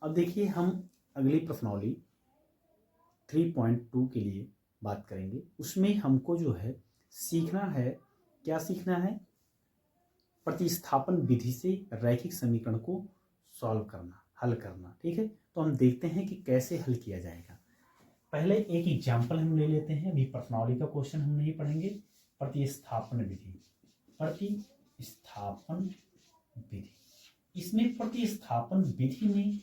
अब देखिए हम अगली प्रश्नावली 3.2 के लिए बात करेंगे। उसमें हमको जो है सीखना है, क्या सीखना है? प्रतिस्थापन विधि से रैखिक समीकरण को सॉल्व करना, हल करना। ठीक है, तो हम देखते हैं कि कैसे हल किया जाएगा। पहले एक एग्जाम्पल हम ले लेते हैं, अभी प्रश्नावली का क्वेश्चन हम नहीं पढ़ेंगे। प्रतिस्थापन विधि, प्रतिस्थापन विधि, इसमें प्रतिस्थापन विधि में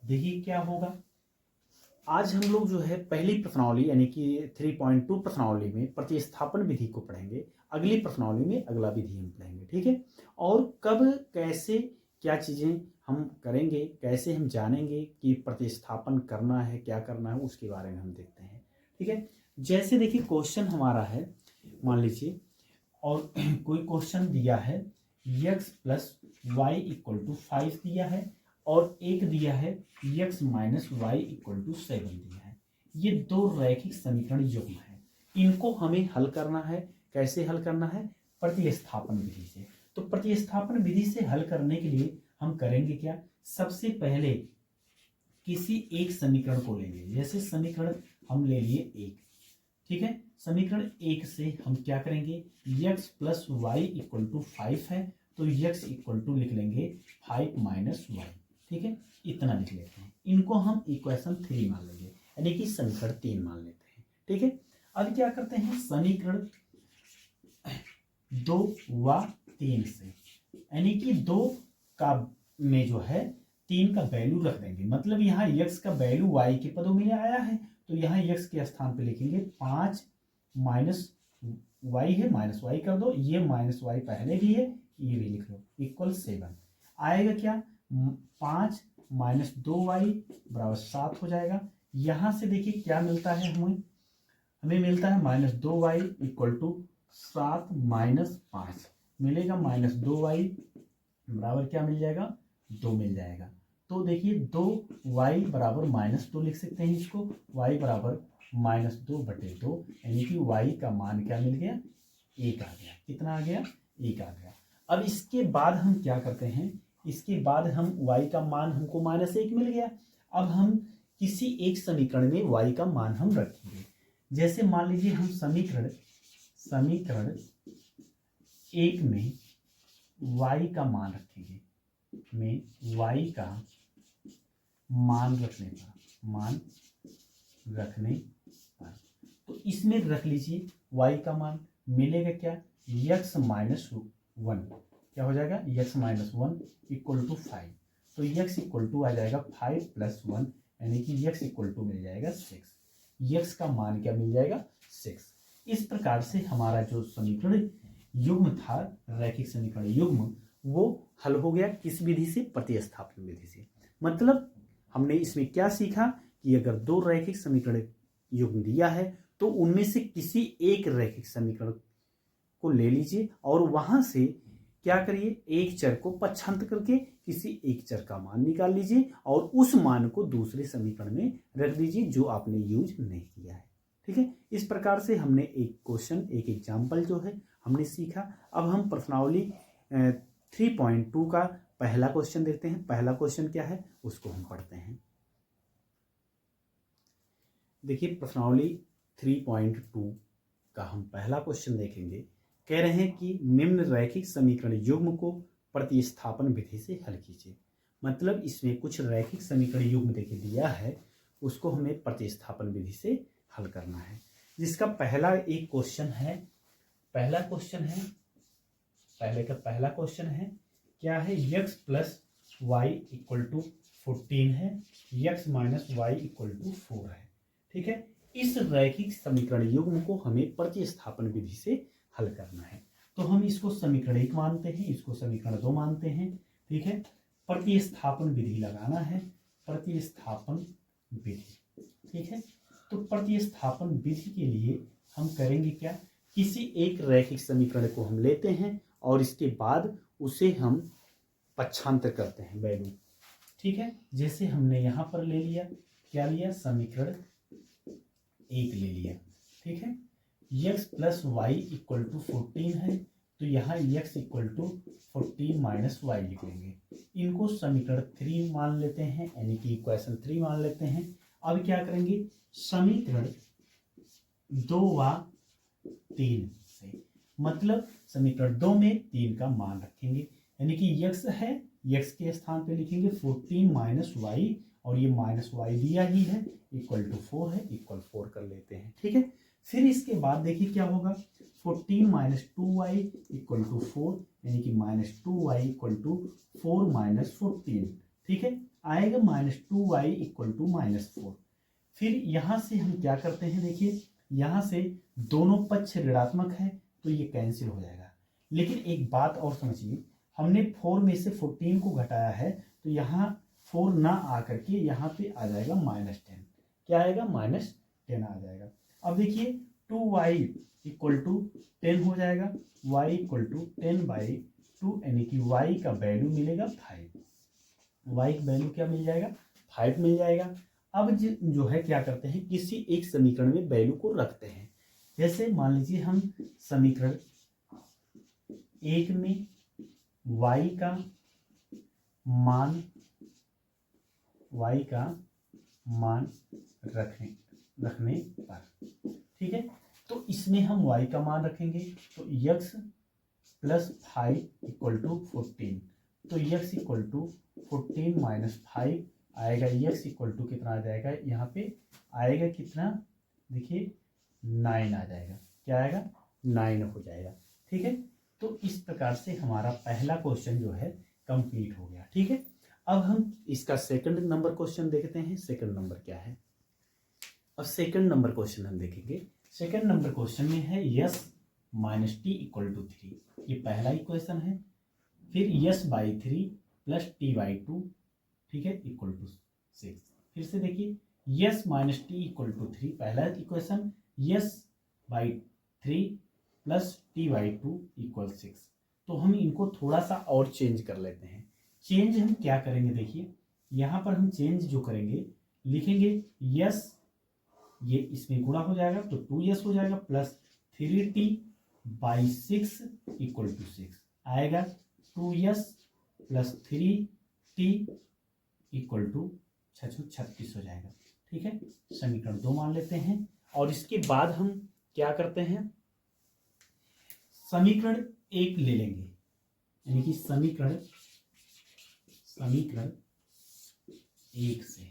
देखिए क्या होगा। आज हम लोग जो है पहली प्रश्नावली यानी कि 3.2 प्रश्नावली में प्रतिस्थापन विधि को पढ़ेंगे। अगली प्रश्नावली में अगला विधि हम पढ़ेंगे। ठीक है, और कब कैसे क्या चीज़ें हम करेंगे, कैसे हम जानेंगे कि प्रतिस्थापन करना है, क्या करना है, उसके बारे में हम देखते हैं। ठीक है, जैसे देखिए क्वेश्चन हमारा है, मान लीजिए, और कोई क्वेश्चन दिया है x plus y equal to 5 दिया है, और एक दिया है x minus y equal to 7 दिया है। ये दो रैखिक समीकरण युग्म है, इनको हमें हल करना है। कैसे हल करना है? प्रतिस्थापन विधि से। तो प्रतिस्थापन विधि से हल करने के लिए हम करेंगे क्या? सबसे पहले किसी एक समीकरण को लेंगे। जैसे समीकरण हम ले लिए 1, ठीक है, समीकरण 1 से हम क्या करेंगे? x plus y equal to 5 है, तो x इक्वल टू लिख लेंगे 5 माइनस वाई। ठीक है, इतना लिख लेते हैं। इनको हम इक्वेशन 3 मान लेंगे, यानी कि समीकरण 3 मान लेते हैं। ठीक है, अब क्या करते हैं? समीकरण 2 व 3 से, यानी कि 2 का में जो है 3 का वैल्यू रख देंगे। मतलब यहाँ x का वैल्यू y के पदों में आया है, तो यहाँ x के स्थान पे लिखेंगे 5 माइनस वाई है, माइनस वाई कर दो, ये माइनस वाई पहले भी है, ये भी लिख लो, इक्वल 7 आएगा। क्या? 5 माइनस 2y बराबर 7 हो जाएगा। यहाँ से देखिए क्या मिलता है, हमें मिलता है minus 2y equal to 7 minus 5 मिलेगा, माइनस 2y बराबर क्या मिल जाएगा? 2 मिल जाएगा। तो देखिए 2y बराबर माइनस 2 लिख सकते हैं इसको, y बराबर माइनस 2/2, यानी कि y का मान क्या मिल गया? 1 आ गया। कितना आ गया? 1 आ गया। अब इसके बाद हम क्या करते हैं? इसके बाद हम y का मान, हमको माइनस 1 मिल गया। अब हम किसी एक समीकरण में y का मान हम रखेंगे। जैसे मान लीजिए हम समीकरण 1 में y का मान रखेंगे, में y का मान रखने पर, तो इसमें रख लीजिए y का मान मिलेगा क्या? x माइनस 1, क्या हो जाएगा? x माइनस 1 इक्वल टू 5, तो x इक्वल टू आ जाएगा 5 प्लस 1, यानी कि x इक्वल टू मिल जाएगा 6। x का मान क्या मिल जाएगा? 6। इस प्रकार से हमारा जो समीकरण युग्म था, रैखिक समीकरण युग्म, वो हल हो गया। किस विधि से? प्रतिस्थापन विधि से। मतलब हमने इसमें क्या सीखा कि अगर दो रैखिक समीकरण युग्म दिया है तो उनमें से किसी एक रैखिक समीकरण को ले लीजिए और वहां से क्या करिए? एक चर को पक्षांतर करके किसी एक चर का मान निकाल लीजिए और उस मान को दूसरे समीकरण में रख दीजिए जो आपने यूज नहीं किया है। ठीक है, इस प्रकार से हमने एक क्वेश्चन, एक एग्जाम्पल जो है हमने सीखा। अब हम प्रश्नावली 3.2 का पहला क्वेश्चन देखते हैं। पहला क्वेश्चन क्या है उसको हम पढ़ते हैं। देखिए प्रश्नावली 3.2 का हम पहला क्वेश्चन देखेंगे। कह रहे हैं कि निम्न रैखिक समीकरण युग्म को प्रतिस्थापन विधि से हल कीजिए। मतलब इसमें कुछ रैखिक समीकरण युग्म देखिए दिया है, उसको हमें प्रतिस्थापन विधि से हल करना है। जिसका पहला एक क्वेश्चन है, पहला क्वेश्चन है, पहले का पहला क्वेश्चन है क्या है? x plus y equal to 14 है, x minus y equal to 4 है। ठीक है, इस रैखिक समीकरण युग्म को हमें प्रतिस्थापन विधि से हल करना है। तो हम इसको समीकरण 1 मानते हैं, इसको समीकरण 2 मानते हैं। ठीक है, प्रतिस्थापन विधि लगाना है, प्रतिस्थापन विधि। ठीक है, तो प्रतिस्थापन विधि के लिए हम करेंगे क्या? किसी एक रैखिक समीकरण को हम लेते हैं और इसके बाद उसे हम पक्षांतर करते हैं वैल्यू। ठीक है, जैसे हमने यहां पर ले लिया, क्या लिया? समीकरण 1 ले लिया। ठीक है, x plus y equal to 14 है, तो यहाँ x equal to 14 minus y लिख लेंगे। इनको समीकरण 3 मान लेते हैं, यानी कि इक्वेशन 3 मान लेते हैं। अब क्या करेंगे, समीकरण 2 व 3 से, मतलब समीकरण 2 में 3 का मान रखेंगे, यानी कि x है, x के स्थान पे लिखेंगे 14 माइनस वाई, और ये माइनस वाई दिया ही है, इक्वल टू 4 है, इक्वल 4 कर लेते हैं। ठीक है, फिर इसके बाद देखिए क्या होगा, 14 माइनस 2y इक्वल टू 4, यानी कि minus 2y equal to 4 minus 14। ठीक है, आएगा minus 2y equal to minus 4। फिर यहाँ से हम क्या करते हैं, देखिए यहाँ से दोनों पक्ष ऋणात्मक है तो ये कैंसिल हो जाएगा। लेकिन एक बात और समझिए, हमने 4 में से 14 को घटाया है, तो यहाँ 4 ना आकर के यहाँ पे आ जाएगा -10। क्या आएगा, -10 आ जाएगा। अब देखिए 2y इक्वल टू 10 हो जाएगा, y इक्वल टू 10/2, यानी कि y का वैल्यू मिलेगा 5। y का वैल्यू क्या मिल जाएगा, 5 मिल जाएगा। अब जो है क्या करते हैं, किसी एक समीकरण में वैल्यू को रखते हैं। जैसे मान लीजिए हम समीकरण 1 में y का मान रखने पर, ठीक है, तो इसमें हम y का मान रखेंगे, तो x प्लस 5 इक्वल टू 14, तो x इक्वल टू 14 माइनस 5 आएगा, x इक्वल टू कितना आ जाएगा, यहाँ पे आएगा कितना, देखिए 9 आ जाएगा। क्या आएगा, 9 हो जाएगा। ठीक है, तो इस प्रकार से हमारा पहला क्वेश्चन जो है कंप्लीट हो गया। ठीक है, अब हम इसका सेकंड नंबर क्वेश्चन देखते हैं। सेकंड नंबर क्या है, अब सेकंड नंबर क्वेश्चन हम देखेंगे। सेकंड नंबर क्वेश्चन में है s minus t equal to 3, ये पहला इक्वेशन है। फिर s by 3 plus t by 2, ठीक है, इक्वल टू 6। फिर से देखिए s minus t equal to 3 पहला equation, s by 3 plus t by 2 equal 6। तो हम इनको थोड़ा सा और चेंज कर लेते हैं। चेंज हम क्या करेंगे, देखिए यहाँ पर हम चेंज जो करेंगे, लिखेंगे यस, ये इसमें गुणा हो जाएगा तो 2s हो जाएगा, plus 3t by 6 equal to 6 आएगा, 2s plus 3t equal to 36 हो जाएगा। ठीक है, समीकरण 2 मान लेते हैं। और इसके बाद हम क्या करते हैं, समीकरण 1 ले लेंगे, यानी कि समीकरण 1 से,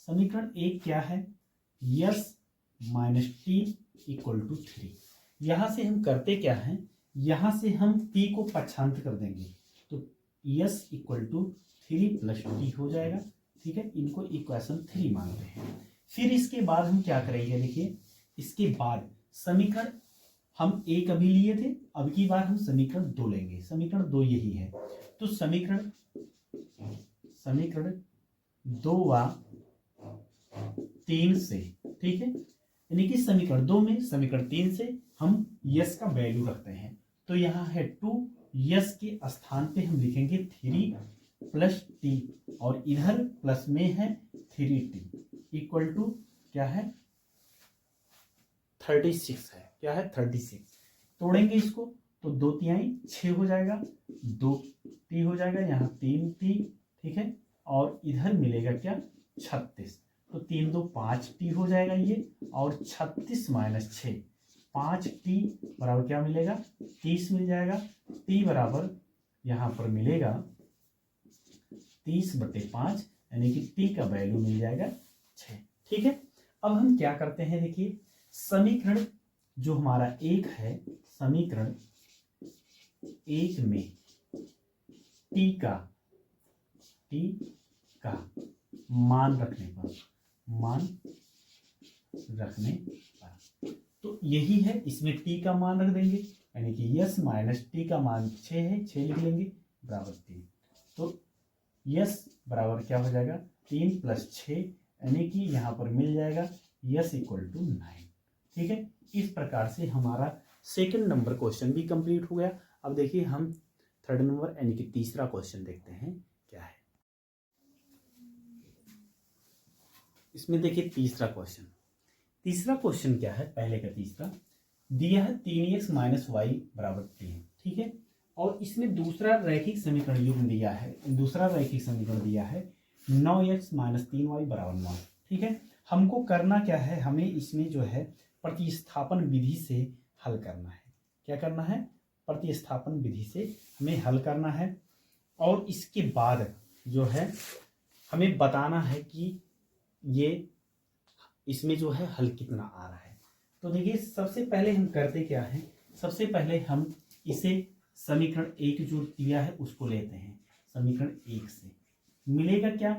समीकरण 1 क्या है, s minus t equal to 3। यहां से हम करते क्या है, यहां से हम t को पक्षांत कर देंगे, तो s equal to 3 plus t हो जाएगा। ठीक है, इनको इक्वेशन 3 मानते हैं। फिर इसके बाद हम क्या करेंगे, देखिए इसके बाद समीकरण हम 1 अभी लिए थे, अब की बार हम समीकरण 2 लेंगे। समीकरण 2 यही है, तो समीकरण 2 व 3 से, ठीक है, यानी कि समीकरण 2 में समीकरण 3 से हम यस का वैल्यू रखते हैं। तो यहाँ है 2, यस के स्थान पे हम लिखेंगे 3 प्लस टी, और इधर प्लस में है 3t इक्वल टू क्या है, 36 है। क्या है, 36। तोड़ेंगे इसको तो 2 तिहाई 6 हो जाएगा, 2t हो जाएगा, यहाँ 3t, ठीक है, और इधर मिलेगा क्या, 36, तो 3 2 5t हो जाएगा ये, और 36 माइनस 6 5t बराबर क्या मिलेगा, 30 मिल जाएगा। t बराबर यहाँ पर मिलेगा 30/5, यानी कि t का वैल्यू मिल जाएगा 6। ठीक है, अब हम क्या करते हैं, देखिए समीकरण जो हमारा 1 है, समीकरण 1 में t का मान रखने पर, तो यही है, इसमें t का मान रख देंगे, यानी कि यस माइनस टी का मान 6 है, 6 लिख लेंगे बराबर 3, तो यस बराबर क्या हो जाएगा, 3 प्लस 6, यानी कि यहाँ पर मिल जाएगा यस इक्वल टू 9। ठीक है, इस प्रकार से हमारा सेकंड नंबर क्वेश्चन भी कंप्लीट हो गया। अब देखिए हम थर्ड नंबर यानी कि तीसरा क्वेश्चन देखते हैं क्या है। इसमें देखिए तीसरा क्वेश्चन क्या है, पहले का तीसरा, दिया है 3x माइनस वाई बराबर 3, ठीक है। और इसमें दूसरा रैखिक समीकरण युग्म दिया है, दूसरा रैखिक समीकरण दिया है 9x माइनस 3y बराबर 9, ठीक है। हमको करना क्या है, हमें इसमें जो है प्रतिस्थापन विधि से हल करना है। क्या करना है, प्रतिस्थापन विधि से हमें हल करना है। और इसके बाद जो है हमें बताना है कि ये इसमें जो है हल कितना आ रहा है। तो देखिए सबसे पहले हम करते क्या है, सबसे पहले हम इसे समीकरण 1 जो दिया है उसको लेते हैं। समीकरण 1 से मिलेगा क्या,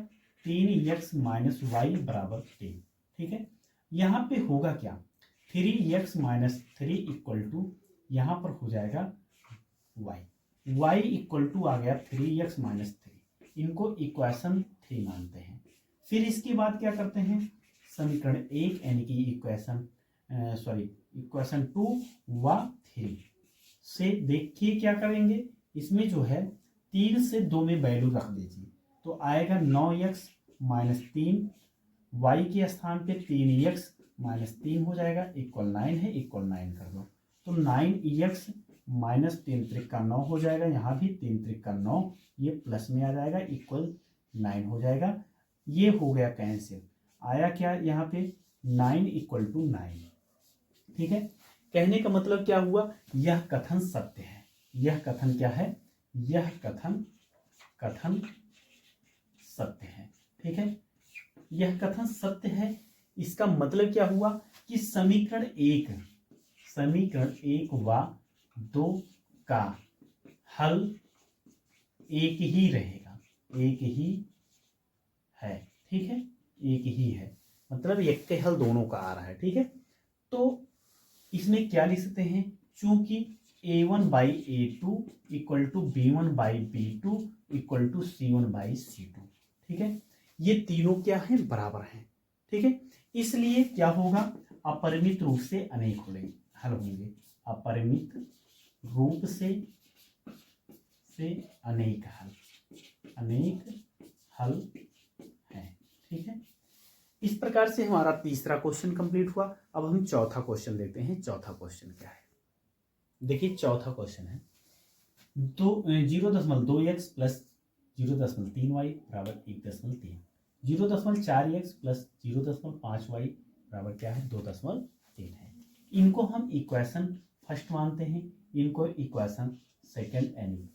3x माइनस वाई बराबर 3, ठीक है। यहाँ पे होगा क्या, 3x माइनस 3 इक्वल टू यहाँ पर हो जाएगा y इक्वल टू आ गया 3x माइनस 3, इनको इक्वेशन 3 मानते हैं। फिर इसके बाद क्या करते हैं, समीकरण 1 यानी कि इक्वेशन 2 व 3 से देखिए क्या करेंगे, इसमें जो है 3 से 2 में वैल्यू रख दीजिए तो आएगा 9x माइनस 3, y के स्थान पे 3x माइनस 3 हो जाएगा, इक्वल 9 है, इक्वल 9 कर दो तो 9x माइनस 3 त्रिक का 9 हो जाएगा, यहाँ भी 3 त्रिक का 9, ये प्लस में आ जाएगा, इक्वल 9 हो जाएगा। ये हो गया कैंसिल, आया क्या यहाँ पे 9 इक्वल टू 9, ठीक है। कहने का मतलब क्या हुआ, यह कथन सत्य है। यह कथन क्या है, यह कथन सत्य है, ठीक है। यह कथन सत्य है, इसका मतलब क्या हुआ कि समीकरण 1 व 2 का हल एक ही रहेगा, एक ही है, ठीक है, एक ही है, मतलब एक के हल दोनों का आ रहा है, ठीक है। तो इसमें क्या लिख सकते हैं, चूंकि a1 by a2 equal to b1 by b2 equal to c1 by c2, ठीक है। ये तीनों क्या है, बराबर हैं, ठीक है। इसलिए क्या होगा, अपरिमित रूप से अनेक हल होंगे, अपरिमित रूप से अनेक हल हैं, ठीक है। इस प्रकार से हमारा तीसरा क्वेश्चन कंप्लीट हुआ। अब हम चौथा क्वेश्चन देखते हैं। चौथा क्वेश्चन क्या है, देखिए चौथा क्वेश्चन है 0.2x प्लस 0.3y बराबर 1.3, 0.4x प्लस 0.5y बराबर क्या है, 2.3 है। इनको हम इक्वेशन फर्स्ट मानते हैं, इनको इक्वेशन सेकंड यानी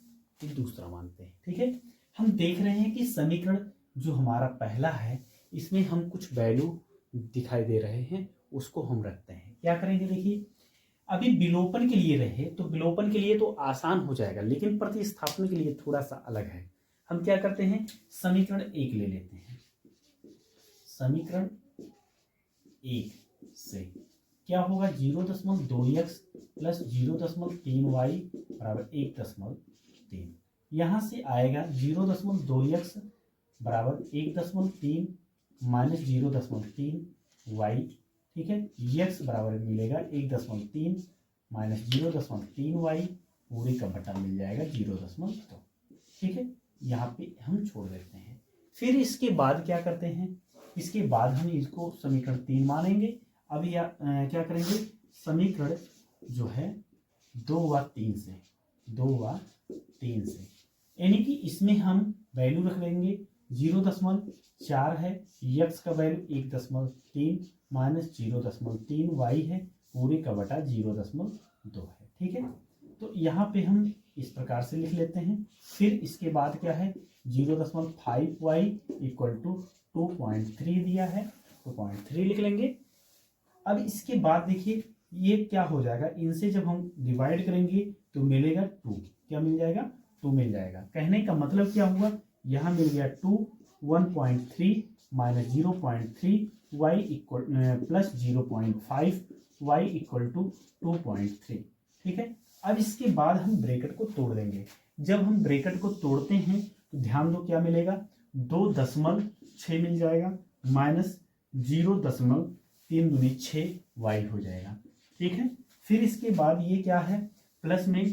दूसरा मानते हैं, ठीक है। हम देख रहे हैं कि समीकरण जो हमारा पहला है इसमें हम कुछ वैल्यू दिखाई दे रहे हैं, उसको हम रखते हैं। क्या करेंगे, देखिए अभी विलोपन के लिए रहे तो विलोपन के लिए तो आसान हो जाएगा, लेकिन प्रतिस्थापन के लिए थोड़ा सा अलग है। हम क्या करते हैं, समीकरण 1 ले लेते हैं। समीकरण 1 से क्या होगा, 0.2x प्लस 0.3y बराबर 1.3, यहाँ से आएगा 0.2x बराबर 1.3 माइनस 0.3y, ठीक है। x बराबर मिलेगा 1.3 माइनस 0.3y पूरे का बटा मिल जाएगा 0.2, ठीक है। यहाँ पे हम छोड़ देते हैं। फिर इसके बाद क्या करते हैं, इसके बाद हम इसको समीकरण 3 मानेंगे। अब क्या करेंगे, समीकरण जो है 2 व 3 से यानी कि इसमें हम वैल्यू रख लेंगे 0.4 है, x का वैल्यू 1.3 माइनस 0.3y है पूरे का बटा 0.2 है, ठीक है। तो यहाँ पे हम इस प्रकार से लिख लेते हैं। फिर इसके बाद क्या है, 0.5y इक्वल टू 2.3 दिया है, 2.3 लिख लेंगे। अब इसके बाद देखिए ये क्या हो जाएगा, इनसे जब हम डिवाइड करेंगे तो मिलेगा 2, क्या मिल जाएगा, 2 मिल जाएगा। कहने का मतलब क्या हुआ, यहाँ मिल गया 2, 1.3 minus 0.3 y equal plus 0.5 y equal to 2.3, ठीक है। अब इसके बाद हम ब्रैकेट को तोड़ देंगे। जब हम ब्रैकेट को तोड़ते हैं तो ध्यान दो क्या मिलेगा, 2.6 मिल जाएगा माइनस 0.3 दूनी 6 y हो जाएगा, ठीक है। फिर इसके बाद ये क्या है, प्लस में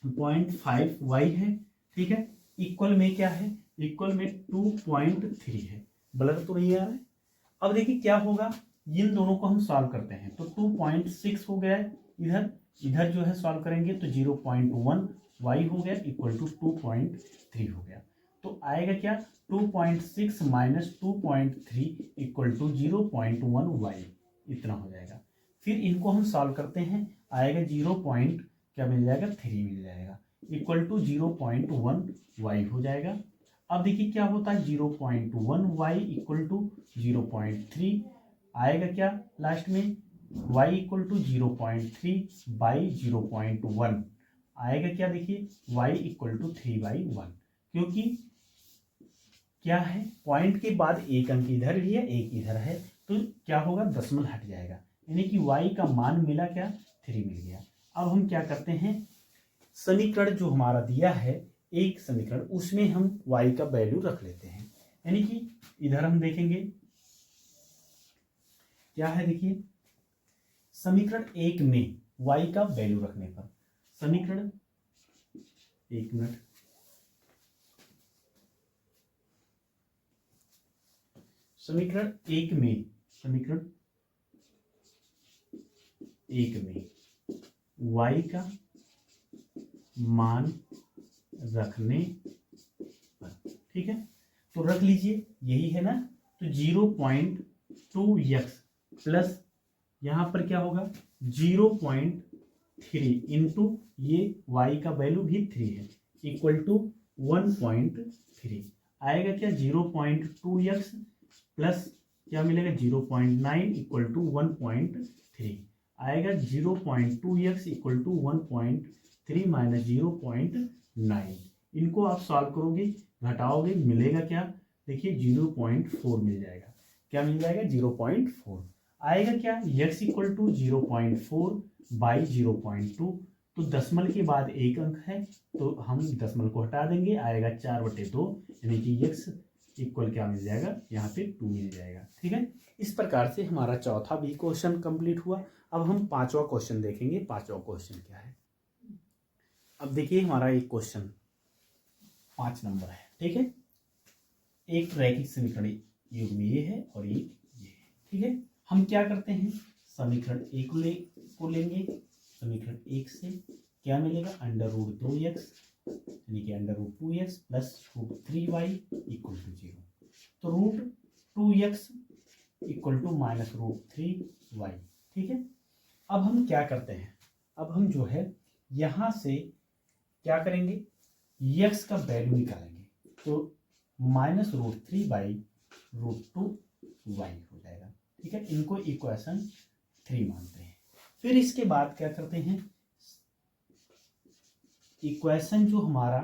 0.5 y है, ठीक है, इक्वल में क्या है, इक्वल में 2.3 है, ब्लर तो नहीं आ रहा है। अब देखिए क्या होगा, इन दोनों को हम सॉल्व करते हैं तो 2.6 हो गया है, इधर इधर जो है सॉल्व करेंगे तो 0.1 y हो गया इक्वल टू 2.3 हो गया। तो आएगा क्या 2.6 माइनस 2.3 इक्वल टू 0.1 y, इतना हो जाएगा। फिर इनको हम सॉल्व करते हैं, आएगा 0. क्या मिल जाएगा 3 मिल जाएगा इक्वल टू 0.1 y हो जाएगा। अब देखिए क्या होता है 0.1 y इक्वल टू 0.3 आएगा क्या लास्ट में y इक्वल टू 0.3 बाई 0.1 आएगा क्या देखिए y इक्वल टू 3/1, क्योंकि क्या है पॉइंट के बाद एक अंक इधर भी है एक इधर है तो क्या होगा दशमलव हट जाएगा, यानी कि y का मान मिला क्या 3 मिल गया। अब हम क्या करते हैं समीकरण जो हमारा दिया है एक समीकरण उसमें हम y का वैल्यू रख लेते हैं, यानी कि इधर हम देखेंगे क्या है देखिए समीकरण एक में y का वैल्यू रखने पर समीकरण एक मिनट समीकरण एक में y का मान रखने पर, ठीक है तो रख लीजिए यही है ना, तो 0.2x प्लस यहाँ पर क्या होगा 0.3 इंटू ये y का वैल्यू भी 3 है इक्वल टू 1.3 आएगा क्या 0.2x प्लस क्या मिलेगा 0.9 इक्वल टू 1.3 आएगा 0.2x इक्वल टू 1.3 माइनस 0.9, इनको आप सॉल्व करोगे घटाओगे मिलेगा क्या देखिए 0.4 मिल जाएगा, क्या मिल जाएगा 0.4 आएगा क्या x इक्वल टू 0.4 बाई 0.2, तो दशमलव के बाद एक अंक है तो हम दशमलव को हटा देंगे आएगा 4/2 यानी कि x इक्वल क्या मिल जाएगा यहाँ पे 2 मिल जाएगा। ठीक है, इस प्रकार से हमारा चौथा भी क्वेश्चन कंप्लीट हुआ। अब हम पांचवा क्वेश्चन देखेंगे। पांचवा क्वेश्चन क्या है, अब देखिए हमारा एक क्वेश्चन 5 नंबर है। ठीक है, एक रैखिक समीकरण युग्म ये है और एक ये है। ठीक है, हम क्या करते हैं समीकरण एक को लेंगे, समीकरण एक से क्या मिलेगा √2x यानी कि √2x plus √3y equal to 0, तो √2x equal to minus √3y। ठीक है, अब हम क्या करते हैं, अब हम जो है यहाँ से क्या करेंगे x का वैल्यू निकालेंगे, तो माइनस √3 बाई √2y हो जाएगा। ठीक है, इनको इक्वेशन 3 मानते हैं। फिर इसके बाद क्या करते हैं इक्वेशन जो हमारा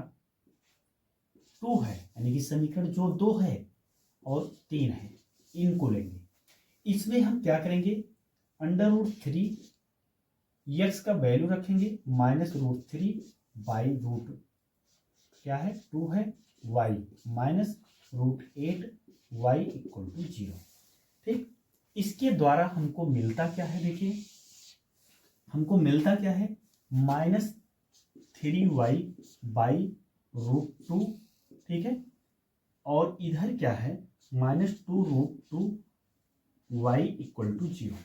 2 है यानी कि समीकरण जो 2 है और 3 है इनको लेंगे, इसमें हम क्या करेंगे √3 x का वैल्यू रखेंगे माइनस √3 बाई रूट क्या है 2 है y minus √8y equal to 0। ठीक, इसके द्वारा हमको मिलता क्या है देखिए, हमको मिलता क्या है माइनस 3y बाई √2। ठीक है, और इधर क्या है माइनस 2√2y इक्वल टू 0,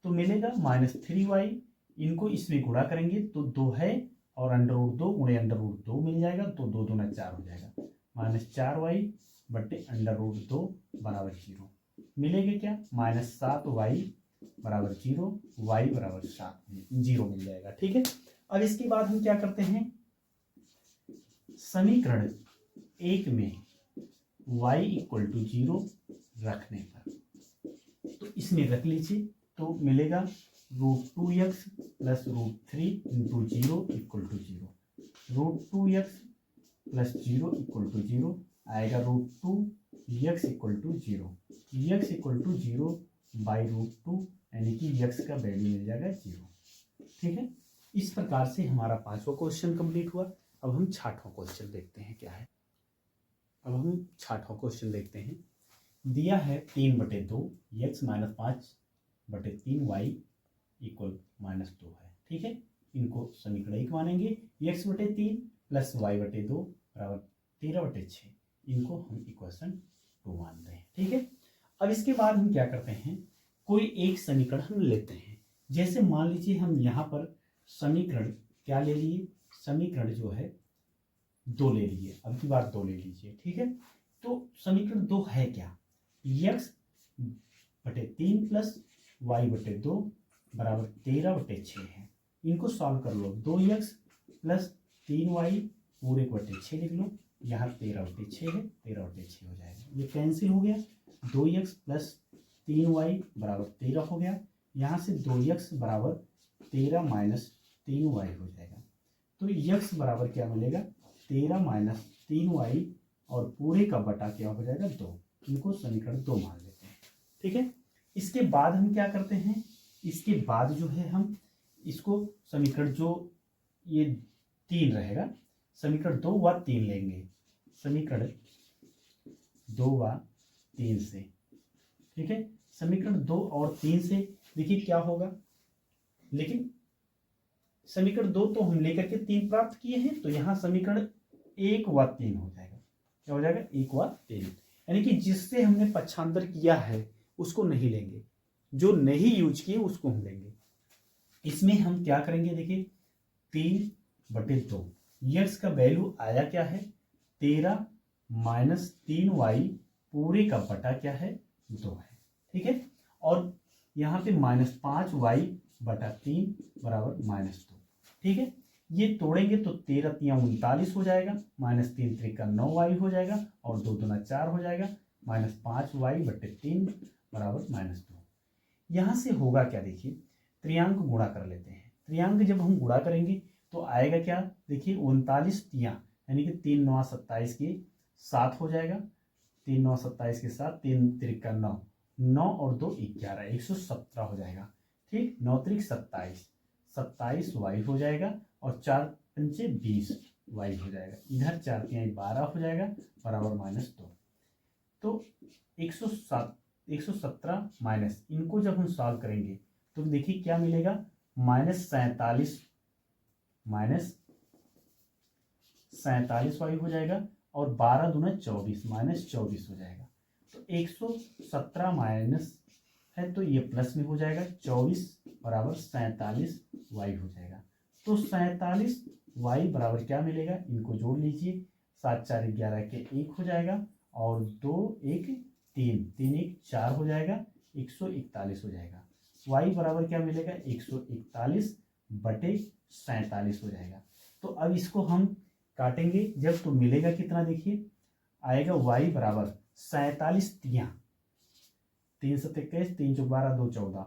तो मिलेगा माइनस 3y, इनको इसमें गुणा करेंगे तो 2 है और √2 गुणे √2 मिल जाएगा, तो 2 दूना 4 हो जाएगा, माइनस 4y बटे √2 बराबर 0 मिलेगा क्या माइनस 7y बराबर 0, y बराबर 0 मिल जाएगा। ठीक है, अब इसके बाद हम क्या करते हैं समीकरण एक में y इक्वल टू 0 रखने पर, तो इसमें रख लीजिए तो मिलेगा √2x plus √3 into 0 equal to 0, √2x plus 0 equal to 0 आएगा √2x equal to 0, x equal to 0 by √2 यानी कि x का वैल्यू मिल जाएगा 0। ठीक है, इस प्रकार से हमारा पांचवा क्वेश्चन कंप्लीट हुआ। अब हम छठवां क्वेश्चन देखते हैं क्या है। अब हम छठवां क्वेश्चन देखते हैं, दिया है 3/2 x माइनस 5/3y इक्वल -2 है। ठीक है, इनको समीकरण एक मानेंगे, x/3 प्लस y/2 बराबर 13/6, इनको हम इक्वेशन 2 मानते हैं। ठीक है, अब इसके बाद हम क्या करते हैं कोई एक समीकरण हम लेते हैं जैसे मान लीजिए हम यहाँ पर समीकरण क्या ले लिए, समीकरण जो है 2 ले लिए, अब की बार 2 ले लीजिए, ठीक है। तो समीकरण 2 है क्या, x बटे 3 प्लस वाई बटे 2 बराबर 13/6 है। इनको सॉल्व कर लो, 2x प्लस 3y पूरे को बटे 6 लिख लो, यहाँ 13/6 है, 13/6 हो जाएगा, ये कैंसिल हो गया। 2x प्लस 3y बराबर 13 हो गया, यहाँ से 2x बराबर 13 माइनस 3y हो जाएगा। तो x बराबर क्या मिलेगा, 13 माइनस 3y और पूरे का बटा क्या हो जाएगा 2। इनको समीकरण 2 मान लेते हैं, ठीक है। इसके बाद हम क्या करते हैं, इसके बाद जो है हम इसको समीकरण जो ये 3 रहेगा, समीकरण 2 व 3 लेंगे, समीकरण 2 व 3 से, ठीक है। समीकरण 2 और 3 से देखिए क्या होगा, लेकिन समीकरण 2 तो हम लेकर के 3 प्राप्त किए हैं, तो यहाँ समीकरण 1 व 3 हो जाएगा, क्या हो जाएगा 1 व 3, यानी कि जिससे हमने पक्षांतर किया है उसको नहीं लेंगे, जो नहीं यूज किए उसको हम लेंगे। इसमें हम क्या करेंगे, देखिए 3/2, x का वैल्यू आया क्या है 13 माइनस 3y पूरे का बटा क्या है 2 है, ठीक है। और यहाँ पे -5y बटा 3 बराबर -2, ठीक है। ये तोड़ेंगे तो 13 तिया 39 हो जाएगा, -3 त्रिका 9y हो जाएगा और 2 दूना 4 हो जाएगा, -5y बटे 3 बराबर -2। यहाँ से होगा क्या, देखिए त्रियांक गुणा कर लेते हैं। त्रियांक जब हम गुणा करेंगे तो आएगा क्या, देखिए 39 तिया यानी कि 3 9 27 के 7 हो जाएगा, 3 9 27 के 7, 3 त्रिका 9, 9 और 2 11, 117 हो जाएगा, ठीक। 9 त्रिक 27, 27y हो जाएगा और 4 पंचे 20y हो जाएगा, इधर 4 तिहाई 12 हो जाएगा बराबर -2। तो 117 माइनस, इनको जब हम सॉल्व करेंगे तो देखिए क्या मिलेगा, -47y हो जाएगा और 12 दूना 24, -24 हो जाएगा। तो 117 माइनस है तो ये प्लस में हो जाएगा, 24 बराबर 47y हो जाएगा। तो 47y बराबर क्या मिलेगा, इनको जोड़ लीजिए, 7 4 11 के 1 हो जाएगा और 2 1 3 3 1 4 हो जाएगा, 141 हो जाएगा। y बराबर क्या मिलेगा, 141 बटे 47 हो जाएगा। तो अब इसको हम काटेंगे जब, तो मिलेगा कितना, देखिए आएगा y बराबर 47 तिया, 3 7 21, 3 चौक 12, 2 14,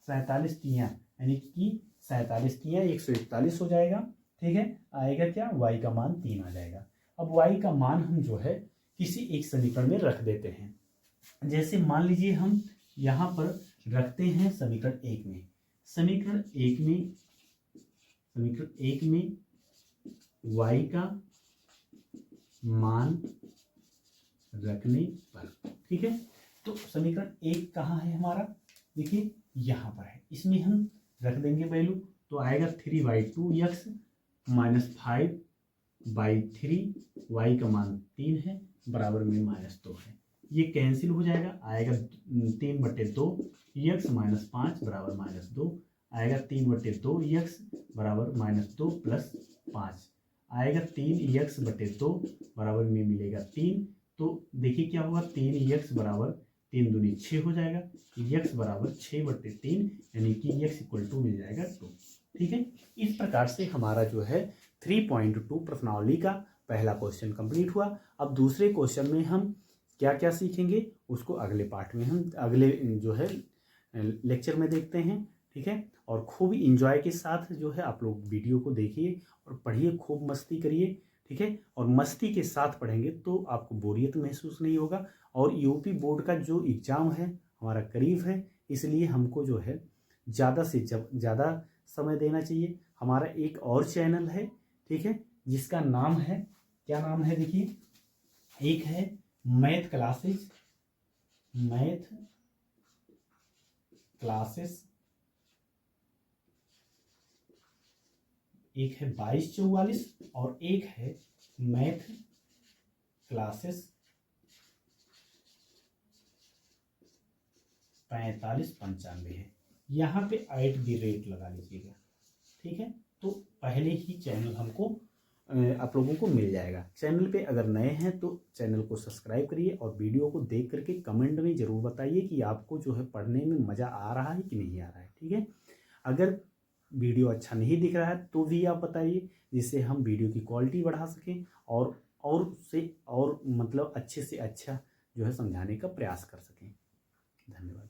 47 तिया यानी कि 47 तिया 141 हो जाएगा, ठीक है। आएगा क्या, y का मान 3 आ जाएगा। अब y का मान हम जो है किसी एक समीकरण में रख देते हैं। जैसे मान लीजिए हम यहाँ पर रखते हैं समीकरण 1 में, समीकरण 1 में y का मान रखने पर, ठीक है। तो समीकरण 1 कहाँ है हमारा, देखिए यहाँ पर है, इसमें हम रख देंगे वैल्यू, तो आएगा 3/2x -5/3, y का मान 3 है बराबर में -2 है, ये कैंसिल हो जाएगा, आएगा 3/2 x -5 बराबर -2, आएगा 3/2 x बराबर -2 प्लस 5, आएगा 3x बटे 2 बराबर में मिलेगा 3। तो देखिए क्या होगा, 3x बराबर 3 दूनी 6 हो जाएगा, x बराबर 6/3 यानी कि x = मिल जाएगा 2, ठीक है। इस प्रकार से हमारा जो है 3.2 प्रश्नावली का पहला क्वेश्चन कंप्लीट हुआ। अब दूसरे क्वेश्चन में हम क्या क्या सीखेंगे उसको अगले पार्ट में, हम अगले जो है लेक्चर में देखते हैं, ठीक है। और खूब इंजॉय के साथ जो है आप लोग वीडियो को देखिए और पढ़िए, खूब मस्ती करिए, ठीक है। और मस्ती के साथ पढ़ेंगे तो आपको बोरियत महसूस नहीं होगा। और यूपी बोर्ड का जो एग्ज़ाम है हमारा करीब है, इसलिए हमको जो है ज़्यादा से ज़्यादा समय देना चाहिए। हमारा एक और चैनल है, ठीक है, जिसका नाम है, क्या नाम है, देखिए एक है मैथ क्लासेस, एक है 2244 और एक है मैथ क्लासेस 4595 है, यहाँ पे @ लगा लीजिएगा, ठीक है। तो पहले ही चैनल हमको आप लोगों को मिल जाएगा। चैनल पे अगर नए हैं तो चैनल को सब्सक्राइब करिए और वीडियो को देख करके कमेंट में ज़रूर बताइए कि आपको जो है पढ़ने में मज़ा आ रहा है कि नहीं आ रहा है, ठीक है। अगर वीडियो अच्छा नहीं दिख रहा है तो भी आप बताइए, जिससे हम वीडियो की क्वालिटी बढ़ा सकें और उससे और मतलब अच्छे से अच्छा जो है समझाने का प्रयास कर सकें। धन्यवाद।